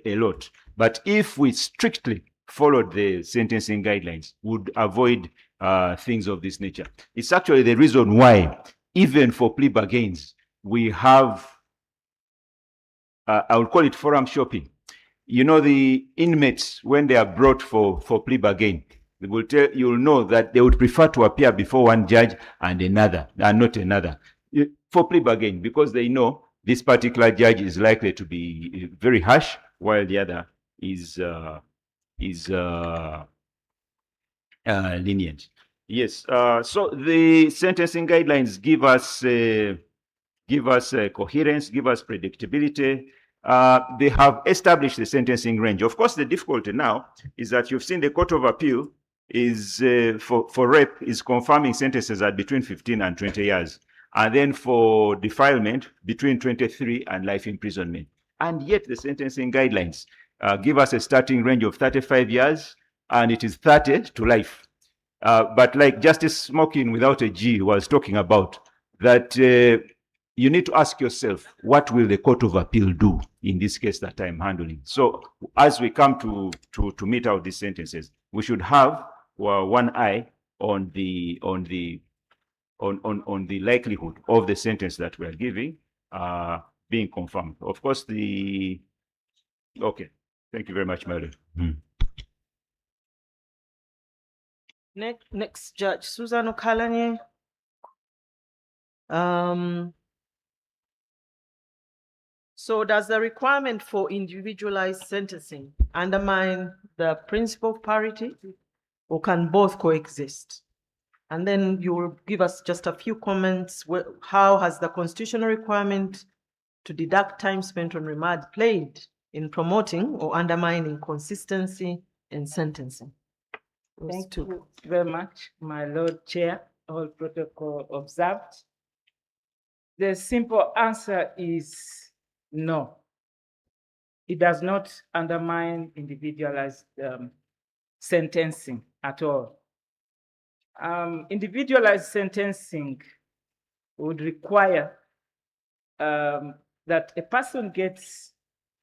a lot. But if we strictly followed the sentencing guidelines, would avoid things of this nature. It's actually the reason why, even for plea bargains, we have, I would call it forum shopping. You know, the inmates, when they are brought for plea bargain, they will tell, you'll know that they would prefer to appear before one judge and another, and not another, for plea bargain, because they know this particular judge is likely to be very harsh, while the other is lenient. Yes. So the sentencing guidelines give us coherence, give us predictability. They have established the sentencing range. Of course, the difficulty now is that you've seen the Court of Appeal is for rape is confirming sentences at between 15 and 20 years. And then for defilement, between 23 and life imprisonment. And yet the sentencing guidelines give us a starting range of 35 years, and it is 30 to life. But like Justice Smoking without a G was talking about, that you need to ask yourself, what will the Court of Appeal do in this case that I'm handling? So as we come to meet out these sentences, we should have one eye on the likelihood of the sentence that we are giving being confirmed. Of course, okay. Thank you very much, Madam. Next Judge Susan Okalanye. So does the requirement for individualized sentencing undermine the principle of parity, or can both coexist? And then you will give us just a few comments. How has the constitutional requirement to deduct time spent on remand played in promoting or undermining consistency in sentencing? Thank you very much, my Lord Chair. All protocol observed. The simple answer is no. It does not undermine individualized sentencing at all. Individualized sentencing would require that a person gets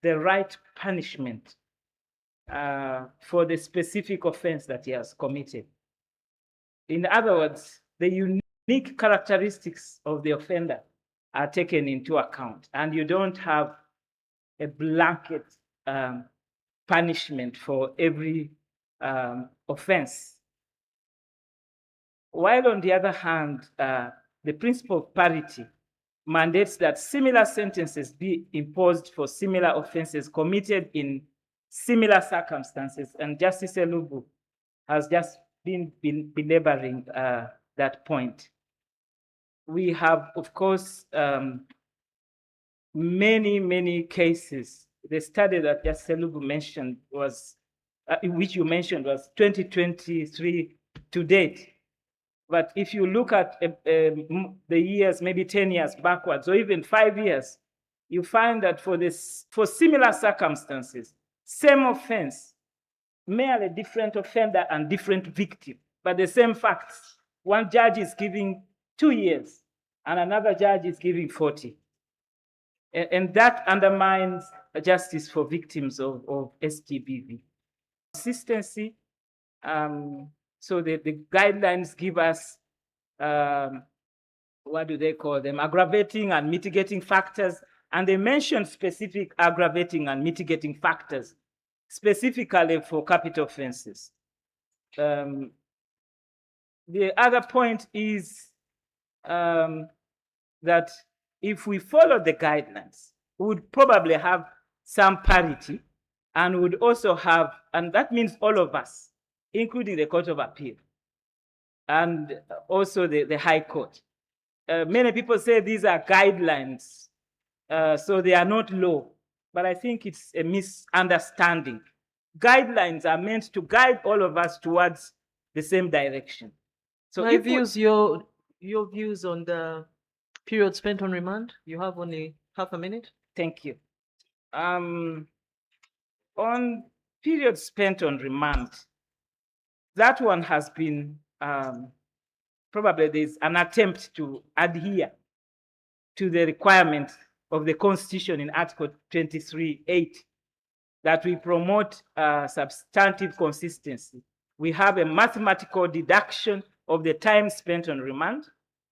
the right punishment for the specific offense that he has committed. In other words, the unique characteristics of the offender are taken into account, and you don't have a blanket punishment for every offense. While on the other hand, the principle of parity mandates that similar sentences be imposed for similar offenses committed in similar circumstances, and Justice Elubu has just been belaboring that point. We have, of course, many cases. The study that Justice Elubu mentioned was, which you mentioned, was 2023 to date. But if you look at the years, maybe 10 years backwards, or even 5 years, you find that for similar circumstances, same offense, merely different offender and different victim, but the same facts. One judge is giving 2 years, and another judge is giving 40. And that undermines justice for victims of STBV. Consistency. So the guidelines give us, what do they call them? Aggravating and mitigating factors. And they mention specific aggravating and mitigating factors, specifically for capital offenses. The other point is that if we follow the guidelines, we would probably have some parity, and would also have, and that means all of us, including the Court of Appeal and also the High Court. Many people say these are guidelines, so they are not law, but I think it's a misunderstanding. Guidelines are meant to guide all of us towards the same direction. So my views, your views on the period spent on remand. You have only half a minute. Thank you. On period spent on remand, that one has been, probably there's an attempt to adhere to the requirement of the Constitution in Article 23(8). that we promote substantive consistency. We have a mathematical deduction of the time spent on remand.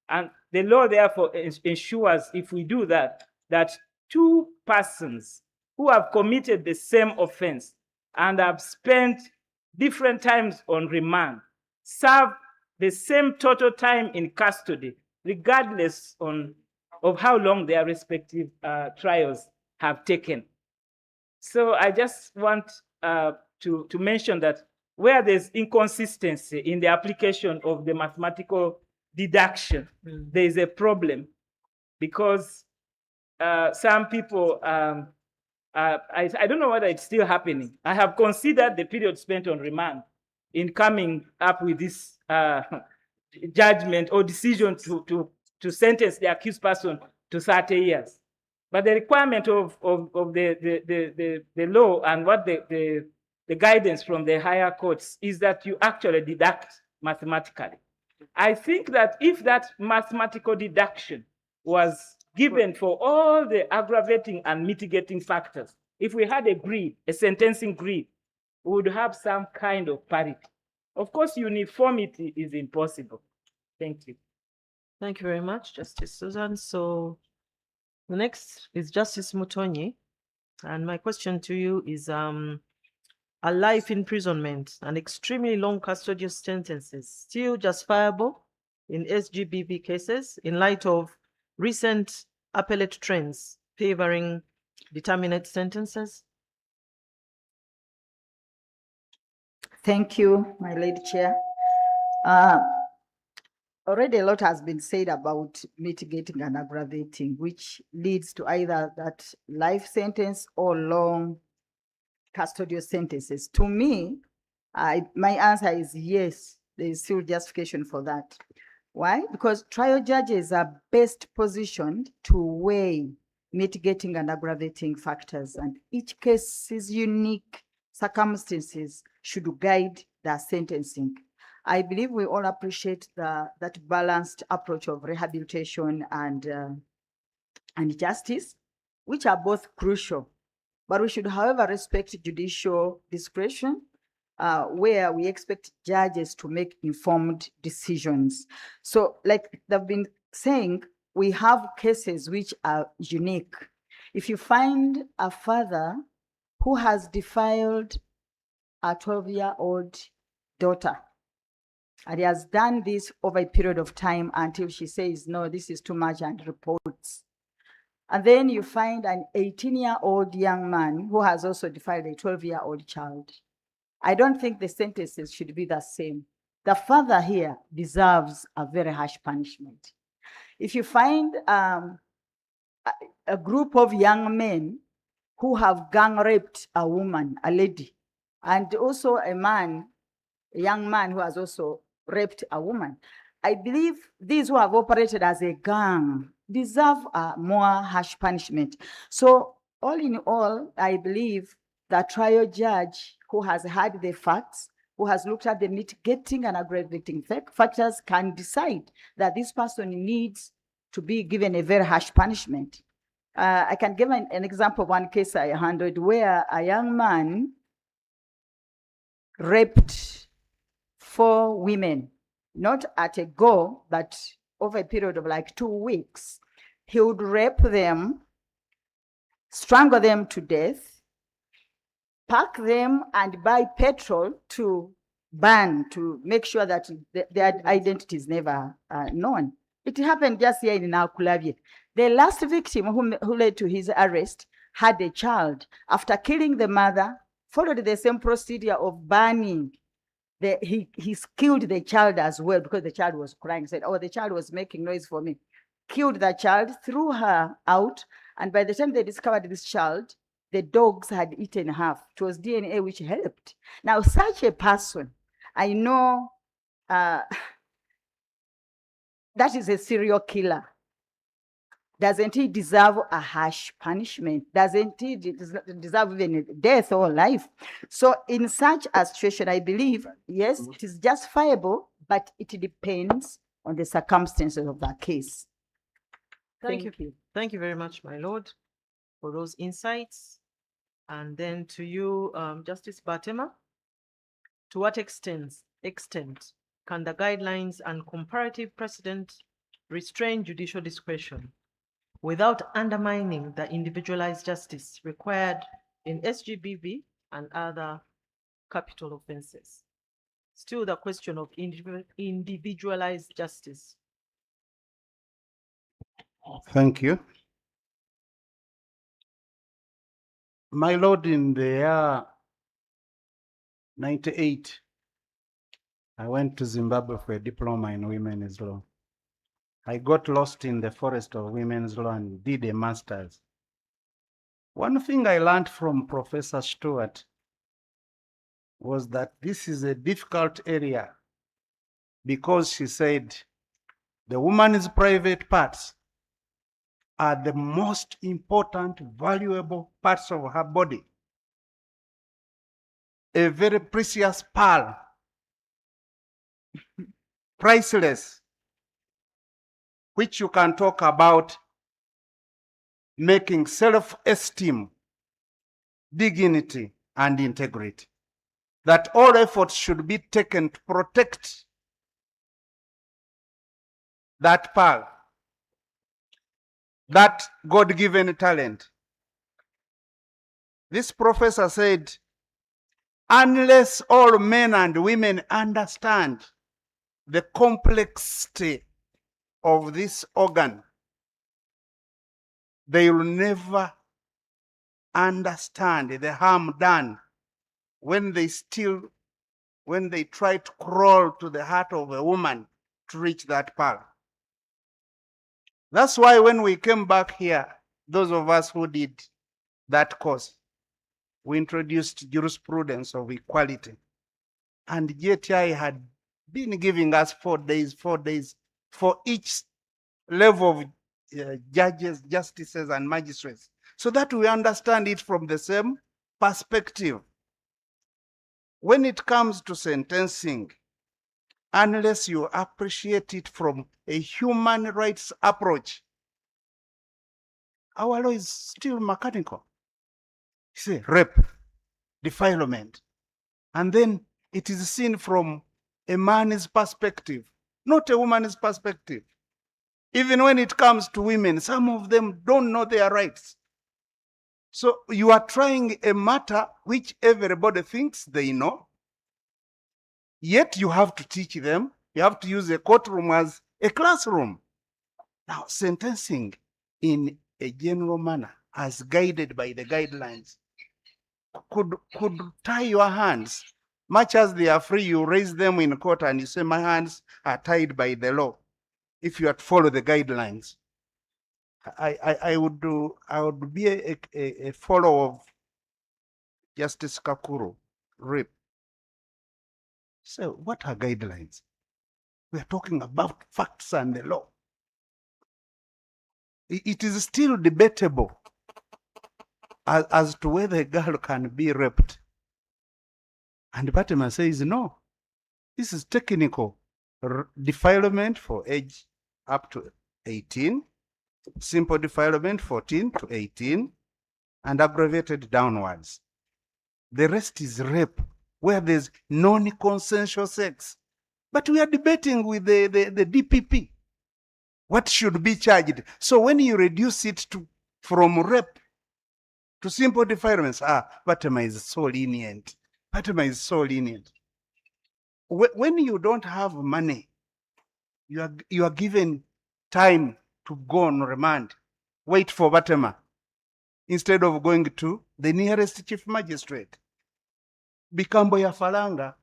And the law therefore ensures, if we do that, that two persons who have committed the same offense and have spent different times on remand serve the same total time in custody, regardless of how long their respective trials have taken. So I just want to mention that where there's inconsistency in the application of the mathematical deduction, there is a problem, because some people, I don't know whether it's still happening. I have considered the period spent on remand in coming up with this judgment or decision to sentence the accused person to 30 years. But the requirement of the law and what the guidance from the higher courts is that you actually deduct mathematically. I think that if that mathematical deduction was given for all the aggravating and mitigating factors, if we had a grid, a sentencing grid, we would have some kind of parity. Of course, uniformity is impossible. Thank you. Thank you very much, Justice Susan. So the next is Justice Mutonyi. And my question to you is, are life imprisonment and extremely long custodial sentences still justifiable in SGBB cases in light of recent appellate trends favoring determinate sentences? Thank you, my lady chair. Already a lot has been said about mitigating and aggravating, which leads to either that life sentence or long custodial sentences. To me, my answer is yes, there is still justification for that. Why? Because trial judges are best positioned to weigh mitigating and aggravating factors, and each case's unique circumstances should guide their sentencing. I believe we all appreciate that balanced approach of rehabilitation and justice, which are both crucial. But we should, however, respect judicial discretion, where we expect judges to make informed decisions. So, like they've been saying, we have cases which are unique. If you find a father who has defiled a 12-year-old daughter, and he has done this over a period of time until she says, no, this is too much, and reports. And then you find an 18-year-old young man who has also defiled a 12-year-old child. I don't think the sentences should be the same. The father here deserves a very harsh punishment. If you find a group of young men who have gang raped a woman, a lady, and also a young man who has also raped a woman, I believe these who have operated as a gang deserve a more harsh punishment. So all in all, I believe the trial judge who has heard the facts, who has looked at the mitigating and aggravating factors, can decide that this person needs to be given a very harsh punishment. I can give an example of one case I handled where a young man raped 4 women, not at a go, but over a period of like 2 weeks. He would rape them, strangle them to death, pack them, and buy petrol to burn, to make sure that their identity is never known. It happened just here in Nakulavye. The last victim who led to his arrest had a child. After killing the mother, followed the same procedure of burning. He killed the child as well because the child was crying. Said, oh, the child was making noise for me. Killed the child, threw her out, and by the time they discovered this child, the dogs had eaten half. It was DNA which helped. Now, such a person, I know that is a serial killer. Doesn't he deserve a harsh punishment? Doesn't he deserve even death or life? So in such a situation, I believe, yes, it is justifiable, but it depends on the circumstances of that case. Thank you. Thank you very much, my lord, for those insights. And then to you, Justice Batema, to what extent can the guidelines and comparative precedent restrain judicial discretion without undermining the individualized justice required in SGBV and other capital offenses? Still the question of individualized justice. Thank you. My Lord, in the year 98, I went to Zimbabwe for a diploma in women's law. I got lost in the forest of women's law and did a master's. One thing I learned from Professor Stewart was that this is a difficult area because she said the woman's private parts are the most important, valuable parts of her body. A very precious pearl, priceless, which you can talk about making self-esteem, dignity, and integrity. That all efforts should be taken to protect that pearl, that God-given talent. This professor said, unless all men and women understand the complexity of this organ, they will never understand the harm done when they try to crawl to the heart of a woman to reach that pearl. That's why when we came back here, those of us who did that course, we introduced jurisprudence of equality. And JTI had been giving us 4 days for each level of judges, justices, and magistrates, so that we understand it from the same perspective. When it comes to sentencing, unless you appreciate it from a human rights approach, our law is still mechanical. Say rape, defilement, and then it is seen from a man's perspective, not a woman's perspective. Even when it comes to women, some of them don't know their rights. So you are trying a matter which everybody thinks they know, yet you have to teach them. You have to use a courtroom as a classroom. Now, sentencing in a general manner, as guided by the guidelines, could tie your hands. Much as they are free, you raise them in court and you say, my hands are tied by the law. If you had followed the guidelines, I would be a follower of Justice Kakuru, rape. So what are guidelines? We are talking about facts and the law. It is still debatable as to whether a girl can be raped. And Batema says, no, this is technical. Defilement for age up to 18, simple defilement 14 to 18, and aggravated downwards. The rest is rape, where there's non-consensual sex. But we are debating with the DPP. What should be charged? So when you reduce it from rape to simple defilements, Batema is so lenient. Batema is so lenient. When you don't have money, you are given time to go on remand, wait for Batema, instead of going to the nearest chief magistrate. Bikambo ya falanga.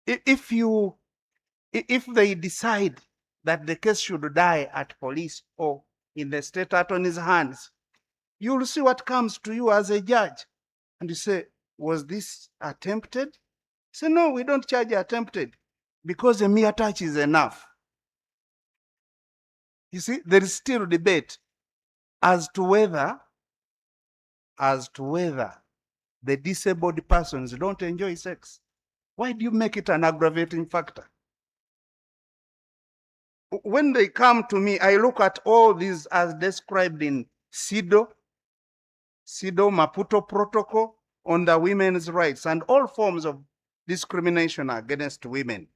If they decide that the case should die at police or in the state attorney's hands, you will see what comes to you as a judge. And you say, was this attempted? Say, no, we don't charge attempted because a mere touch is enough. You see, there is still debate as to whether the disabled persons don't enjoy sex. Why do you make it an aggravating factor? When they come to me, I look at all these as described in CEDAW, CEDAW Maputo Protocol on the women's rights and all forms of discrimination against women.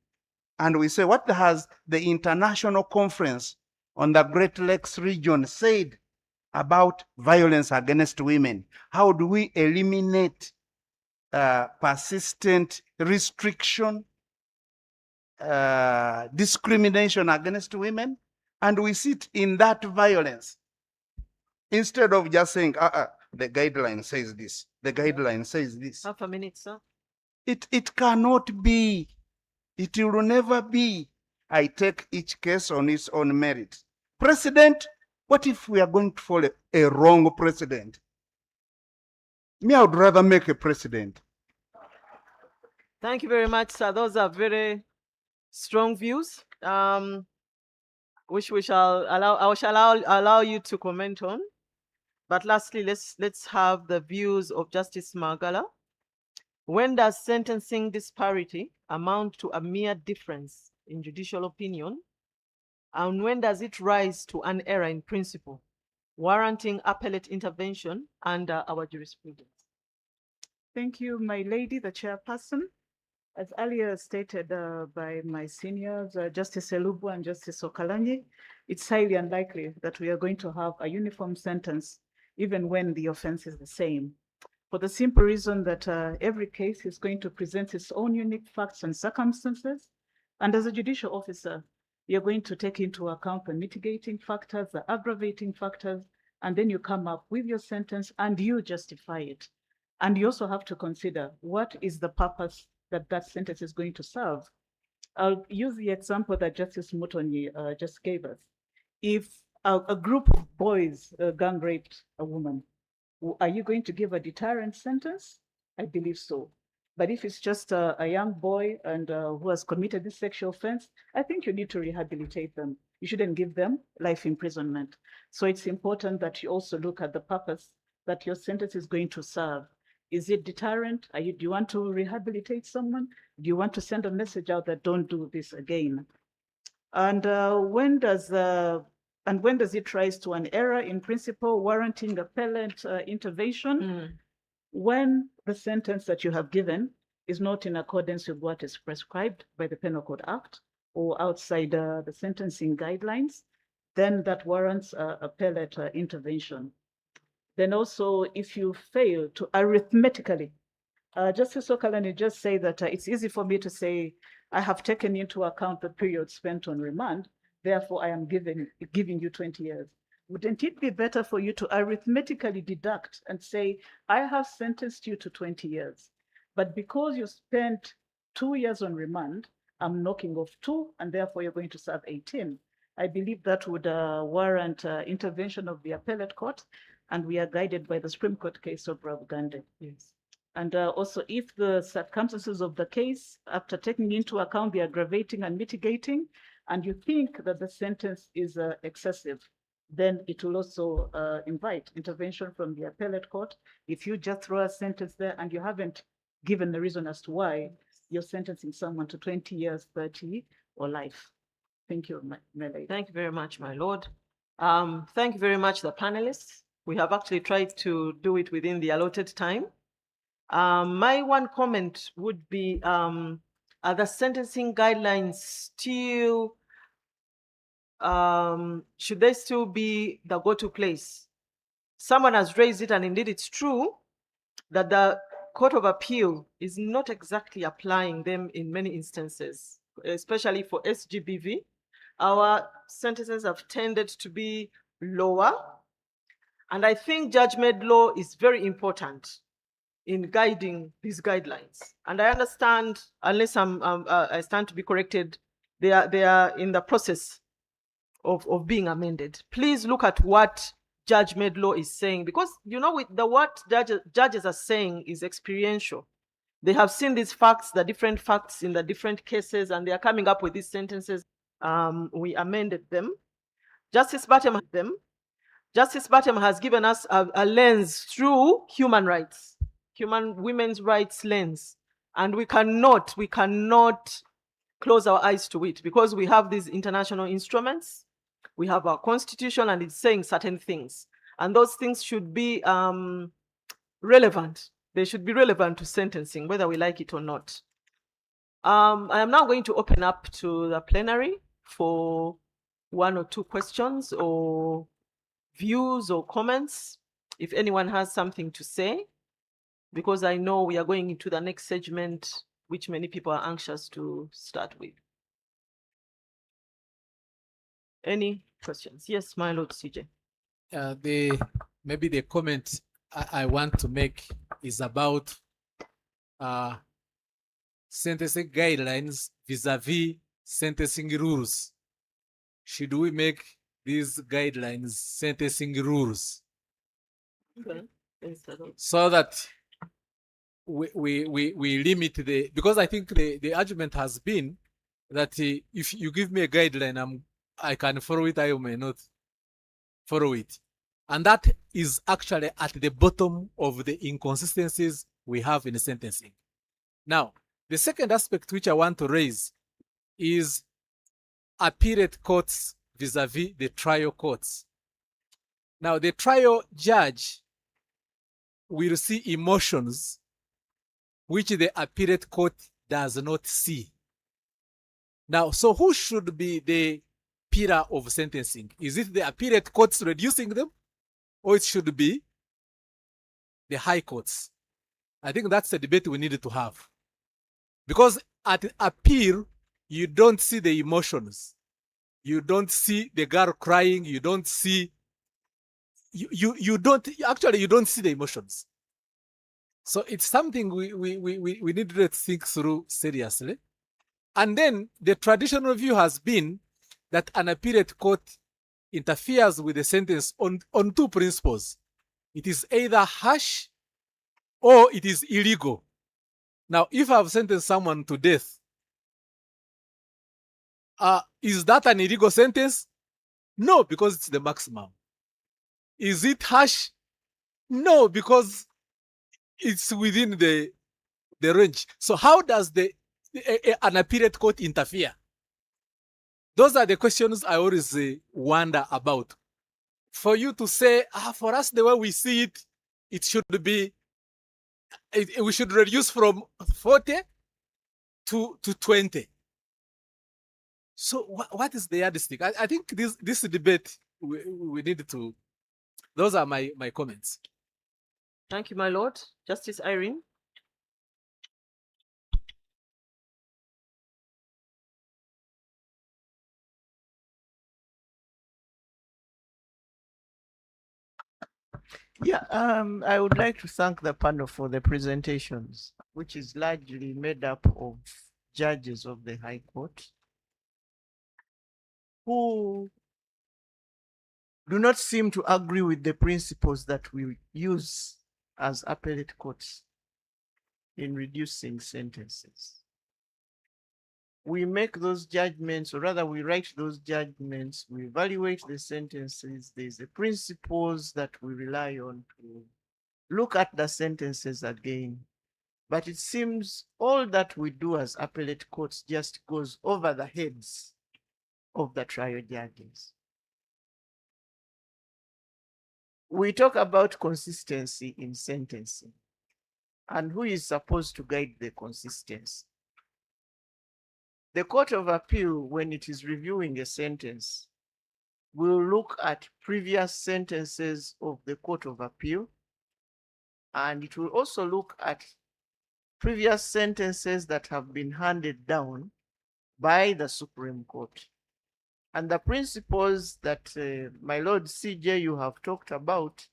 And we say, what has the International Conference on the Great Lakes region said about violence against women? How do we eliminate persistent restriction, discrimination against women? And we sit in that violence instead of just saying, the guideline says this, the guideline says this. Half a minute, sir. It cannot be. It will never be. I take each case on its own merit. President, what if we are going to follow a wrong president? Me, I would rather make a president. Thank you very much, sir. Those are very strong views, which we shall allow you to comment on. But lastly, let's have the views of Justice Magala. When does sentencing disparity amount to a mere difference in judicial opinion? And when does it rise to an error in principle, warranting appellate intervention under our jurisprudence? Thank you, my lady, the chairperson. As earlier stated by my seniors, Justice Elubu and Justice Okalanyi, it's highly unlikely that we are going to have a uniform sentence, even when the offense is the same. For the simple reason that every case is going to present its own unique facts and circumstances. And as a judicial officer, you're going to take into account the mitigating factors, the aggravating factors, and then you come up with your sentence and you justify it. And you also have to consider what is the purpose that that sentence is going to serve. I'll use the example that Justice Mutonyi just gave us. If a group of boys gang raped a woman, are you going to give a deterrent sentence? I believe so. But if it's just a young boy and who has committed this sexual offense, I think you need to rehabilitate them. You shouldn't give them life imprisonment. So it's important that you also look at the purpose that your sentence is going to serve. Is it deterrent? Do you want to rehabilitate someone? Do you want to send a message out that don't do this again? And when does it rise to an error in principle warranting appellate intervention? When the sentence that you have given is not in accordance with what is prescribed by the Penal Code Act or outside the sentencing guidelines, then that warrants appellate intervention. Then also, if you fail to arithmetically, Justice Okalani just say that it's easy for me to say, I have taken into account the period spent on remand, therefore I am giving you 20 years. Wouldn't it be better for you to arithmetically deduct and say, I have sentenced you to 20 years, but because you spent 2 years on remand, I'm knocking off 2, and therefore you're going to serve 18. I believe that would warrant intervention of the appellate court, and we are guided by the Supreme Court case of Rav Gandhi. Yes. And also, if the circumstances of the case, after taking into account the aggravating and mitigating, and you think that the sentence is excessive, then it will also invite intervention from the appellate court. If you just throw a sentence there and you haven't given the reason as to why you're sentencing someone to 20 years, 30, or life. Thank you, my lady. Thank you very much, my lord. Thank you very much, the panelists. We have actually tried to do it within the allotted time. My one comment would be, are the sentencing guidelines still, should they still be the go-to place? Someone has raised it, and indeed it's true that the Court of Appeal is not exactly applying them in many instances, especially for SGBV. Our sentences have tended to be lower. And I think judge-made law is very important in guiding these guidelines. And I understand, unless I stand to be corrected, they are in the process of being amended. Please look at what judge-made law is saying, because you know, what judges are saying is experiential. They have seen these facts, the different facts in the different cases, and they are coming up with these sentences. We amended them. Justice Batem has given us a lens through human rights, women's rights lens. And we cannot close our eyes to it, because we have these international instruments. We have our constitution, and it's saying certain things. And those things should be relevant. They should be relevant to sentencing, whether we like it or not. I am now going to open up to the plenary for 1 or 2 questions or views or comments, if anyone has something to say, because I know we are going into the next segment, which many people are anxious to start with. Any questions? Yes, my Lord CJ. Maybe the comment I want to make is about sentencing guidelines vis-a-vis sentencing rules. Should we make these guidelines sentencing rules Okay. Yes, I don't- so that we limit the, because I think the argument has been that if you give me a guideline, I can follow it, I may not follow it. And that is actually at the bottom of the inconsistencies we have in sentencing. Now, the second aspect which I want to raise is appellate courts vis-a-vis the trial courts. Now, the trial judge will see emotions which the appellate court does not see. Now, so who should be the pillar of sentencing? Is it the appellate courts reducing them, or it should be the high courts? I think that's a debate we need to have. Because at appeal, you don't see the emotions. You don't see the girl crying. You don't see, you don't see the emotions. So it's something we need to think through seriously. And then the traditional view has been that an appellate court interferes with the sentence on 2 principles. It is either harsh or it is illegal. Now, if I've sentenced someone to death, is that an illegal sentence? No, because it's the maximum. Is it harsh? No, because it's within the range. So how does an appellate court interfere? Those are the questions I always wonder about. For you to say, for us, the way we see it, it should be, we should reduce from 40 to 20. So what is the yardstick? I think this debate, we need to, those are my comments. Thank you, my Lord. Justice Irene. Yeah, I would like to thank the panel for the presentations, which is largely made up of judges of the High Court who do not seem to agree with the principles that we use as appellate courts in reducing sentences. We make those judgments, or rather we write those judgments, we evaluate the sentences. There's the principles that we rely on to look at the sentences again. But it seems all that we do as appellate courts just goes over the heads of the trial judges. We talk about consistency in sentencing, and who is supposed to guide the consistency? The Court of Appeal, when it is reviewing a sentence, will look at previous sentences of the Court of Appeal, and it will also look at previous sentences that have been handed down by the Supreme Court. And the principles that my Lord CJ you have talked about,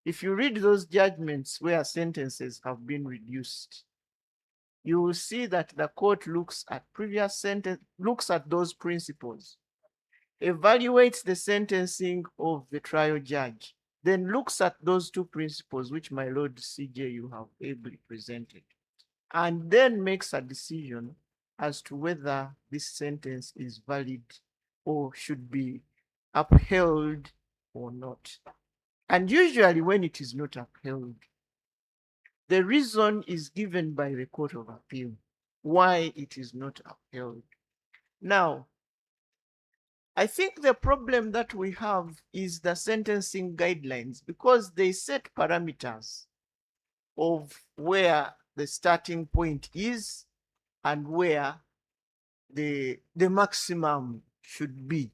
if you read those judgments where sentences have been reduced, you will see that the court looks at previous sentence, looks at those principles, evaluates the sentencing of the trial judge, then looks at those 2 principles which my Lord CJ you have ably presented, and then makes a decision as to whether this sentence is valid or should be upheld or not. And usually when it is not upheld, the reason is given by the Court of Appeal why it is not upheld. Now, I think the problem that we have is the sentencing guidelines, because they set parameters of where the starting point is and where the maximum should be.